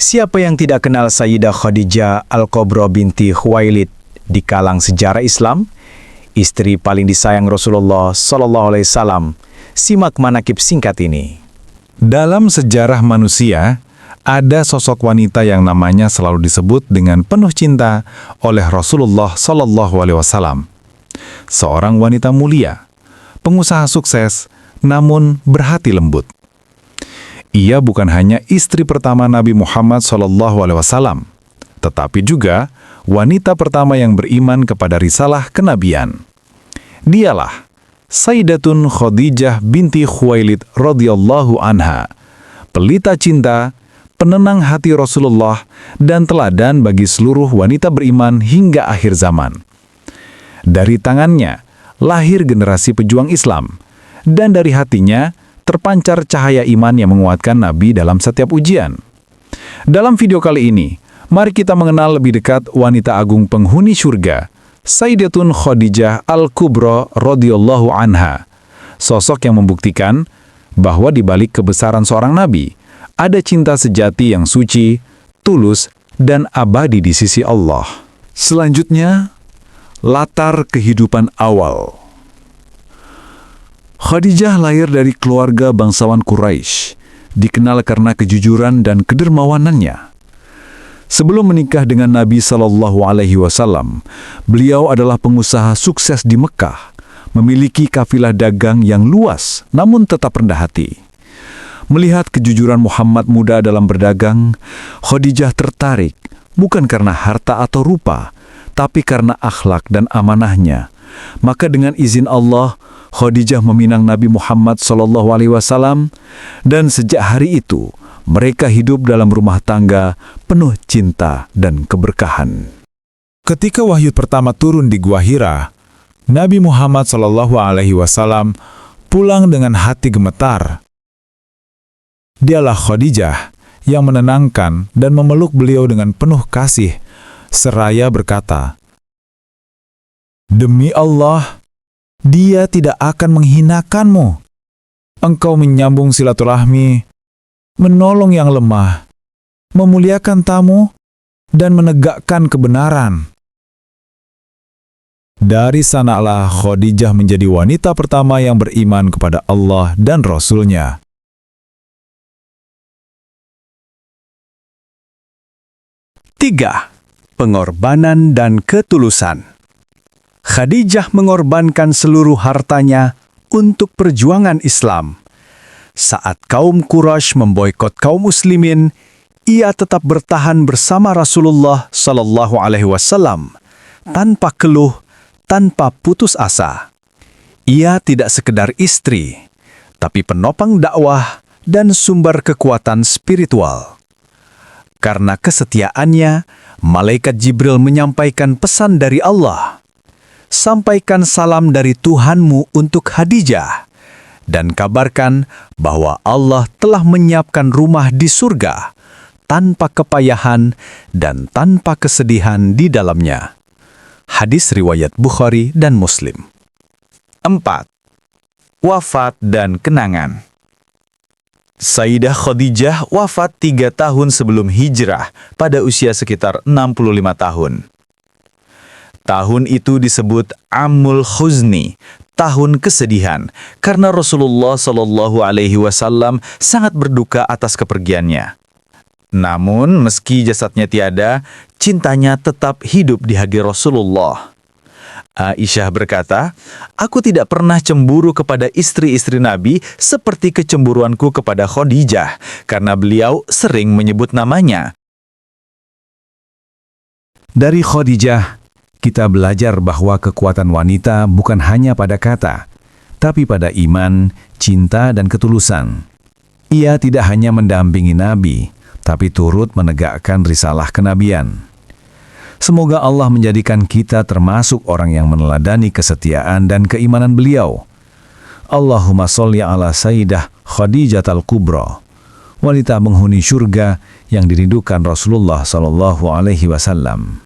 Siapa yang tidak kenal Sayyidah Khadijah Al-Kubra binti Khuwailid di kalang sejarah Islam, istri paling disayang Rasulullah SAW? Simak manakib singkat ini. Dalam sejarah manusia, ada sosok wanita yang namanya selalu disebut dengan penuh cinta oleh Rasulullah SAW. Seorang wanita mulia, pengusaha sukses, namun berhati lembut. Ia bukan hanya istri pertama Nabi Muhammad SAW, tetapi juga wanita pertama yang beriman kepada risalah kenabian. Dialah Sayyidatun Khadijah binti Khuwailid radhiyallahu anha, pelita cinta, penenang hati Rasulullah, dan teladan bagi seluruh wanita beriman hingga akhir zaman. Dari tangannya lahir generasi pejuang Islam, dan dari hatinya terpancar cahaya iman yang menguatkan Nabi dalam setiap ujian. Dalam video kali ini, mari kita mengenal lebih dekat wanita agung penghuni surga, Sayyidatun Khadijah Al-Kubra radhiyallahu anha, sosok yang membuktikan bahwa di balik kebesaran seorang nabi, ada cinta sejati yang suci, tulus, dan abadi di sisi Allah. Selanjutnya, latar kehidupan awal. Khadijah lahir dari keluarga bangsawan Quraisy, dikenal karena kejujuran dan kedermawanannya. Sebelum menikah dengan Nabi SAW, beliau adalah pengusaha sukses di Mekah, memiliki kafilah dagang yang luas namun tetap rendah hati. Melihat kejujuran Muhammad muda dalam berdagang, Khadijah tertarik bukan karena harta atau rupa, tapi karena akhlak dan amanahnya. Maka dengan izin Allah, Khadijah meminang Nabi Muhammad SAW, dan sejak hari itu mereka hidup dalam rumah tangga penuh cinta dan keberkahan. Ketika wahyu pertama turun di Gua Hira, Nabi Muhammad SAW pulang dengan hati gemetar. Dialah Khadijah yang menenangkan dan memeluk beliau dengan penuh kasih, seraya berkata, "Demi Allah, dia tidak akan menghinakanmu. Engkau menyambung silaturahmi, menolong yang lemah, memuliakan tamu, dan menegakkan kebenaran." Dari sanalah Khadijah menjadi wanita pertama yang beriman kepada Allah dan Rasul-Nya. Tiga, pengorbanan dan ketulusan. Khadijah mengorbankan seluruh hartanya untuk perjuangan Islam. Saat kaum Quraisy memboikot kaum muslimin, ia tetap bertahan bersama Rasulullah SAW tanpa keluh, tanpa putus asa. Ia tidak sekedar istri, tapi penopang dakwah dan sumber kekuatan spiritual. Karena kesetiaannya, malaikat Jibril menyampaikan pesan dari Allah. "Sampaikan salam dari Tuhanmu untuk Khadijah, dan kabarkan bahwa Allah telah menyiapkan rumah di surga, tanpa kepayahan dan tanpa kesedihan di dalamnya." Hadis riwayat Bukhari dan Muslim. 4. Wafat dan kenangan. Sayyidah Khadijah wafat 3 tahun sebelum hijrah pada usia sekitar 65 tahun. Tahun itu disebut Amul Khuzni, tahun kesedihan, karena Rasulullah SAW sangat berduka atas kepergiannya. Namun, meski jasadnya tiada, cintanya tetap hidup di hati Rasulullah. Aisyah berkata, "Aku tidak pernah cemburu kepada istri-istri Nabi seperti kecemburuanku kepada Khadijah, karena beliau sering menyebut namanya." Dari Khadijah, kita belajar bahwa kekuatan wanita bukan hanya pada kata, tapi pada iman, cinta, dan ketulusan. Ia tidak hanya mendampingi Nabi, tapi turut menegakkan risalah kenabian. Semoga Allah menjadikan kita termasuk orang yang meneladani kesetiaan dan keimanan beliau. Allahumma sholli ala Sayyidah Khadijah Al-Kubra, wanita penghuni surga yang dirindukan Rasulullah SAW.